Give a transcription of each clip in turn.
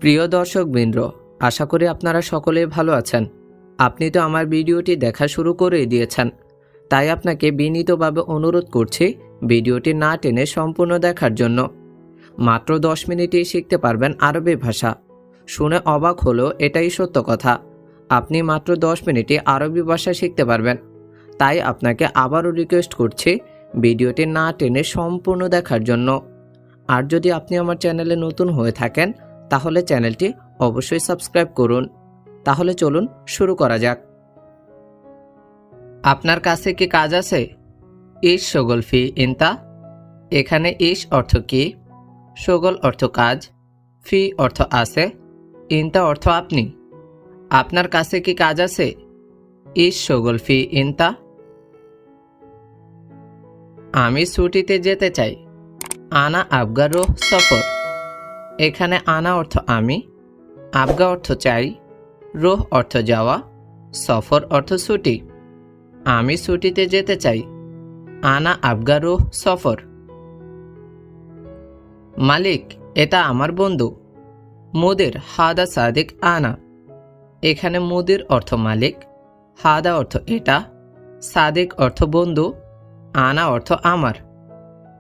প্রিয় দর্শকবৃন্দ, আশা করি আপনারা সকলেই ভালো আছেন। আপনি তো আমার ভিডিওটি দেখা শুরু করেই দিয়েছেন, তাই আপনাকে বিনীতভাবে অনুরোধ করছি ভিডিওটি না টেনে সম্পূর্ণ দেখার জন্য। মাত্র 10 মিনিটেই শিখতে পারবেন আরবি ভাষা। শুনে অবাক হলেও এটাই সত্য কথা, আপনি মাত্র 10 মিনিটে আরবি ভাষা শিখতে পারবেন। তাই আপনাকে আবারও রিকোয়েস্ট করছি ভিডিওটি না টেনে সম্পূর্ণ দেখার জন্য। আর যদি আপনি আমার চ্যানেলে নতুন হয়ে থাকেন তাহলে চ্যানেলটি অবশ্যই সাবস্ক্রাইব করুন। তাহলে চলুন শুরু করা যাক। আপনার কাছে কি কাজ আছে? ইশ শগল ফি ইনতা। এখানে ইশ অর্থ কি, শগল অর্থ কাজ, ফি অর্থ আছে, ইনতা অর্থ আপনি। আপনার কাছে কি কাজ আছে? ইশ শগল ফি ইনতা। আমি ছুটিতে যেতে চাই। আনা আবগা রোহ সফর। এখানে আনা অর্থ আমি, আবগা অর্থ চাই, রোহ অর্থ যাওয়া, সফর অর্থ ছুটি। আমি ছুটিতে যেতে চাই। আনা আবগা রোহ সফর। মালিক, এটা আমার বন্ধু। মুদির হাদা সাদিক আনা। এখানে মুদির অর্থ মালিক, হাদা অর্থ এটা, সাদিক অর্থ বন্ধু, আনা অর্থ আমার।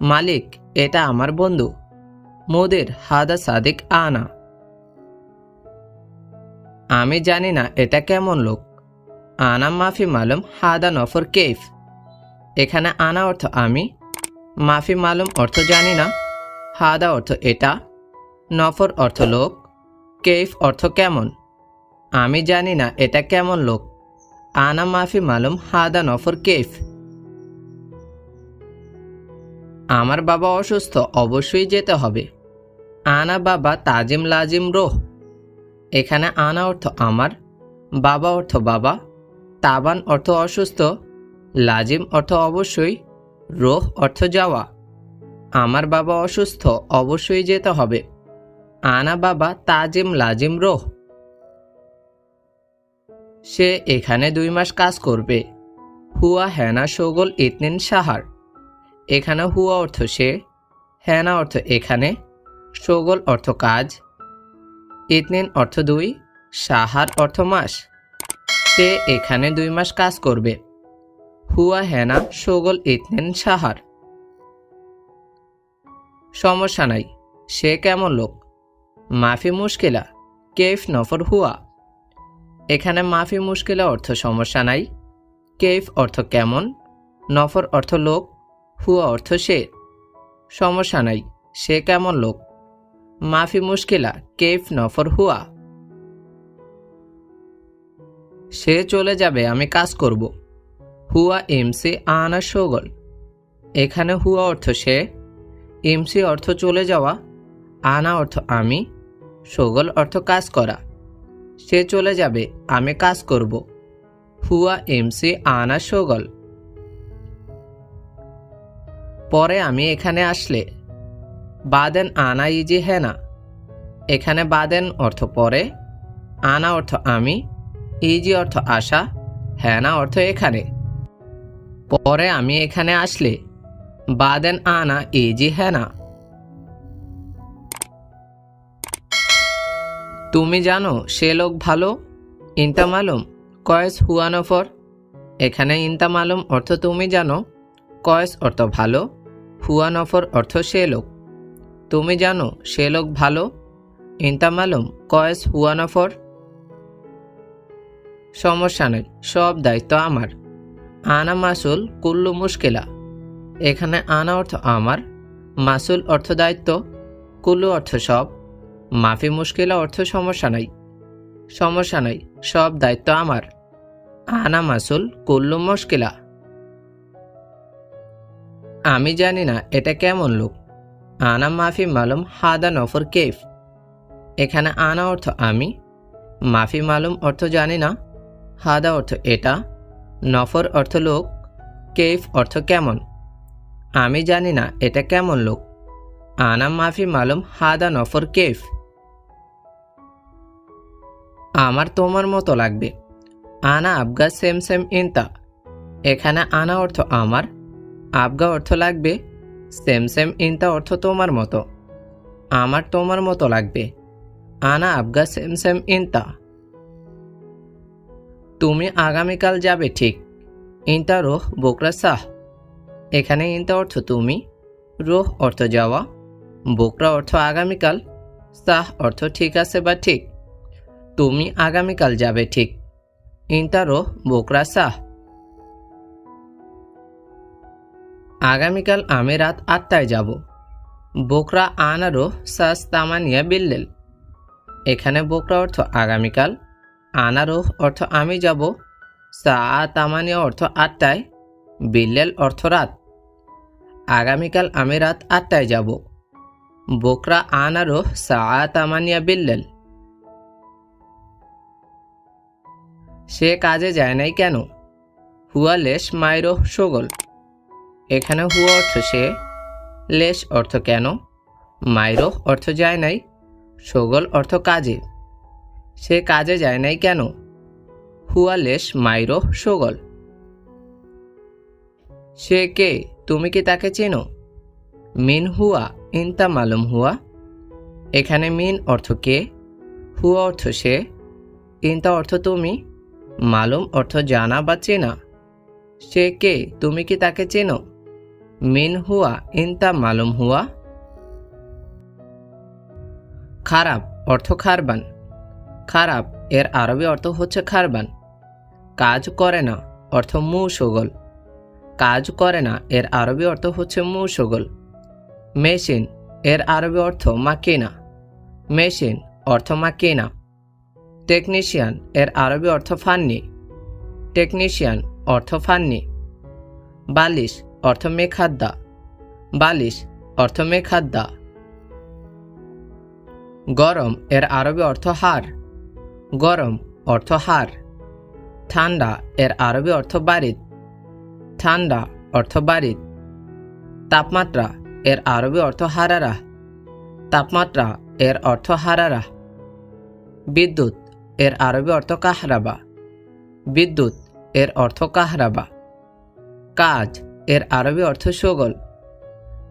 মালিক, এটা আমার বন্ধু। মুদির হাদা সাদিক আনা। আমি জানি না এটা কেমন লোক। আনা মাফি মালুম হাদা নফর কেফ। এখানে আনা অর্থ আমি, মাফি মালুম অর্থ জানি না, হাদা অর্থ এটা, নফর অর্থ লোক, কেফ অর্থ কেমন। আমি জানি না এটা কেমন লোক। আনা মাফি মালুম হাদা নফর কেফ। আমার বাবা অসুস্থ, অবশ্যই যেতে হবে। আনা বাবা তাজিম লাজিম রোহ। এখানে আনা অর্থ আমার, বাবা অর্থ বাবা, তাবান অর্থ অসুস্থ, লাজিম অর্থ অবশ্যই, রোহ অর্থ যাওয়া। আমার বাবা অসুস্থ, অবশ্যই যেতে হবে। আনা বাবা তাজিম লাজিম রোহ। সে এখানে 2 মাস কাজ করবে। হুয়া হেনা শগল ইতনিন সাহার। এখানে হুয়া অর্থ সে, হেনা অর্থ এখানে, শগল অর্থ কাজ, ইতনিন অর্থ 2, সাহার অর্থ মাস। সে এখানে 2 মাস কাজ করবে। হুয়া হেনা শগল ইতনিন সাহার। সমস্যা নাই, সে কেমন লোক। মাফি মুশকিলা কেফ নফর হুয়া। এখানে মাফি মুশকিলা অর্থ সমস্যা নাই, কেফ অর্থ কেমন, নফর অর্থ লোক, হুয়া অর্থ সে। সমস্যা নাই, সে কেমন লোক। মাফি মুশকিলা কেফ নফর হুয়া। সে চলে যাবে, আমি কাজ করব। হুয়া ইমসি আনা শগল। এখানে হুয়া অর্থ সে, ইমসি অর্থ চলে যাওয়া, আনা অর্থ আমি, শগল অর্থ কাজ করা। সে চলে যাবে, আমি কাজ করব। হুয়া ইমসি আনা শগল। পরে আমি এখানে আসলে। বাদেন আনা ইজি হেনা। এখানে বাদেন অর্থ পরে, আনা অর্থ আমি, ইজি অর্থ আসা, হেনা অর্থ এখানে। পরে আমি এখানে আসলে। বাদেন আনা ইজি হেনা। তুমি জানো সে লোক ভালো। ইনতা মালুম কয়েস হুয়া নফর। এখানে ইনতা মালুম অর্থ তুমি জানো, কয়েস অর্থ ভালো, হুয়া নফর অর্থ সে লোক। তুমি জানো সে লোক ভালো, ইনতা মালুম কয়েস হুয়া নফর। সমস্যা নেই, সব দায়িত্ব আমার। আনা মাসুল কুল্লু মুশকিলা। এখানে আনা অর্থ আমার, মাসুল অর্থ দায়িত্ব, কুল্লু অর্থ সব, মাফি মুশকিলা অর্থ সমস্যা নাই। সমস্যা নাই, সব দায়িত্ব আমার। আনা মাসুল কুল্লু মুশকিলা। আমি জানি না এটা কেমন লোক। আনা মাফি মালুম হাদা নফর কেফ। এখানে আনা অর্থ আমি, মাফি মালুম অর্থ জানি না, হাদা অর্থ এটা, নফর অর্থ লোক, কেফ অর্থ কেমন। আমি জানি না এটা কেমন লোক। আনা মাফি মালুম হাদা নফর কেফ। আমার তোমার মতো লাগবে। আনা আবগা সেম সেম ইনতা। এখানে আনা অর্থ আমার, আবগা অর্থ লাগবে, সেম সেম ইনতা অর্থ তোমার মতো। আমার তোমার মতো লাগবে। আনা আবগা সেম সেম ইনতা। তুমি আগামীকাল যাবে ঠিক। ইনতা রোহ বোকরা সাহ। এখানে ইনতা অর্থ তুমি, রোহ অর্থ যাওয়া, বোকরা অর্থ আগামীকাল, সাহ অর্থ ঠিক আছে বা ঠিক। তুমি আগামীকাল যাবে ঠিক। ইনতা রোহ বোকরা সাহ। আগামীকাল আমি রাত 8টায় যাব। বোকরা আনা রোহ সাস তামানিয়া বিল্লেল। এখানে বোকরা অর্থ আগামীকাল, আনা রোহ অর্থ আমি যাব, সা তামানিয়া অর্থ 8টায়, বিল্লেল অর্থ রাত। আগামীকাল আমি রাত 8টায় যাব। বোকরা আনা রোহ সা তামানিয়া বিল্লেল। সে কাজে যায় নাই কেন? হুয়া লেশ মাইরোহ শোগল। এখানে হুয়া অর্থ সে, লেশ অর্থ কেন, মাইরোহ অর্থ যায় নাই, শোগল অর্থ কাজে। সে কাজে যায় নাই কেন? হুয়া লেশ মাইরোহ শোগল। সে কে? তুমি কি তাকে চেনো? মিন হুয়া ইনতা মালুম হুয়া। এখানে মিন অর্থ কে, হুয়া অর্থ সে, ইনতা অর্থ তুমি, মালুম অর্থ জানা বা চেনা। সে কে? তুমি কি তাকে চেনো? মিন হুয়া ইনতা মালুম হুয়া। খারাপ অর্থ খারবান। খারাপ এর আরবি অর্থ হচ্ছে খারবান। কাজ করে না অর্থ মু শোগল। কাজ করে না এর আরবি অর্থ হচ্ছে মু শোগল। মেশিন এর আরবি অর্থ মাকিনা। মেশিন অর্থ মাকিনা। টেকনিশিয়ান এর আরবি অর্থ ফান্নি। টেকনিশিয়ান অর্থ ফান্নি। বালিশ অর্থ মেখাদ্দা। বালিশ অর্থ মেখাদ্দা। গরম এর আরবি অর্থ হার। গরম অর্থ হার। ঠান্ডা এর আরবি অর্থ বারিদ। ঠান্ডা অর্থ বারিদ। তাপমাত্রা এর আরবি অর্থ হারারা। তাপমাত্রা এর অর্থ হারারা। বিদ্যুৎ এর আরবি অর্থ কাহরাবা। বিদ্যুৎ এর অর্থ কাহরাবা। কাজ এর আরবি অর্থ শোগল।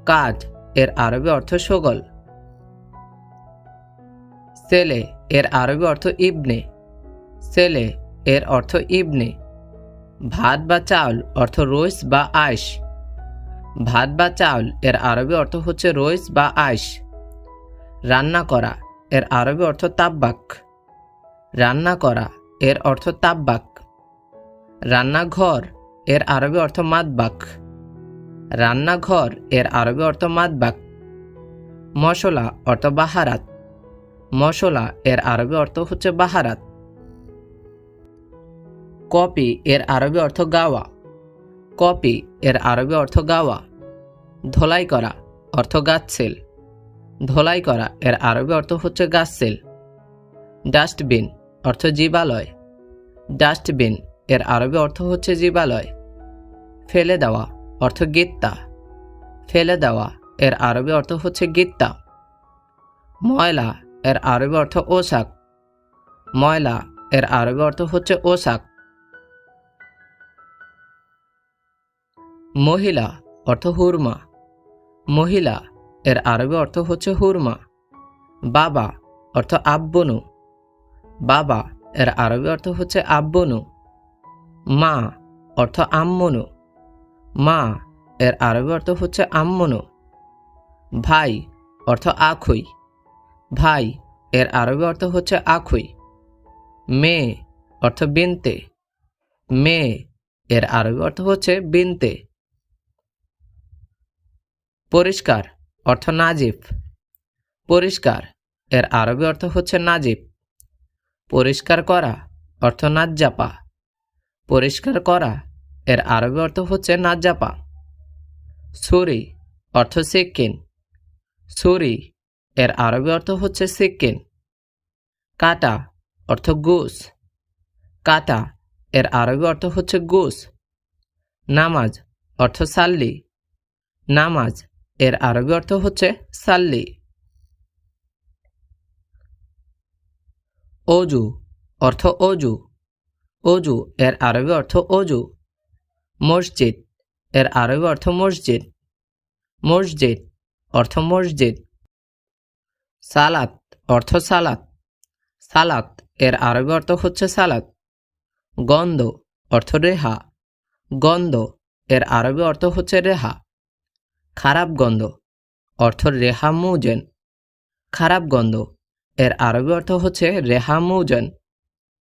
কাজ এর আরবি অর্থ শোগল। ছেলে এর আরবি অর্থ ইবনে। ছেলে এর অর্থ ইবনে। ভাত বা চাউল অর্থ রইস বা আইশ। ভাত বা চাউল এর আরবি অর্থ হচ্ছে রইস বা আইশ। রান্না করা এর আরবি অর্থ তাব্বাক। রান্না করা এর অর্থ তাব্বাক। রান্নাঘর এর আরবি অর্থ মাতবাক। রান্নাঘর এর আরবি অর্থ মাতবাক। মশলা অর্থ বাহারাত। মশলা এর আরবি অর্থ হচ্ছে বাহারাত। কপি এর আরবি অর্থ গাওয়া। কপি এর আরবি অর্থ গাওয়া। ধোলাই করা অর্থ গাছসেল। ধোলাই করা এর আরবি অর্থ হচ্ছে গাছসেল। ডাস্টবিন অর্থ জীবালয়। ডাস্টবিন এর আরবি অর্থ হচ্ছে জীবালয়। ফেলে দেওয়া অর্থ গিত্তা। ফেলে দেওয়া এর আরবি অর্থ হচ্ছে গিত্তা। ময়লা এর আরবি অর্থ ওশাক। ময়লা এর আরবি অর্থ হচ্ছে ওশাক। মহিলা অর্থ হুরমা। মহিলা এর আরবি অর্থ হচ্ছে হুরমা। বাবা অর্থ আব্বনু। বাবা এর আরবি অর্থ হচ্ছে আব্বনু। মা অর্থ আম্মনু। মা এর আরবি অর্থ হচ্ছে আম্মনু। ভাই অর্থ আখুই। ভাই এর আরবি অর্থ হচ্ছে আখুই। মেয়ে অর্থ বিনতে। মেয়ে এর আরবি অর্থ হচ্ছে বিনতে। পরিষ্কার অর্থ নাজিফ। পরিষ্কার এর আরবি অর্থ হচ্ছে নাজিফ। পরিষ্কার করা অর্থ নাজ্জাপা। পরিষ্কার করা এর আরবি অর্থ হচ্ছে নাজ্জাপা। ছুরি অর্থ সিক্কিন। ছুরি এর আরবি অর্থ হচ্ছে সিক্কিন। কাটা অর্থ গুস। কাটা এর আরবি অর্থ হচ্ছে গুস। নামাজ অর্থ সাল্লি। নামাজ এর আরবি অর্থ হচ্ছে সাল্লি। অজু অর্থ অজু। অজু এর আরবি অর্থ অজু। মসজিদ এর আরবি অর্থ মসজিদ। মসজিদ অর্থ মসজিদ। সালাত অর্থ সালাত। সালাত এর আরবি অর্থ হচ্ছে সালাত। গন্ধ অর্থ রেহা, গন্ধ এর আরবি অর্থ হচ্ছে রেহা। খারাপ গন্ধ অর্থ রেহা মুজেন, খারাপ গন্ধ এর আরবি অর্থ হচ্ছে রেহা মুজেন।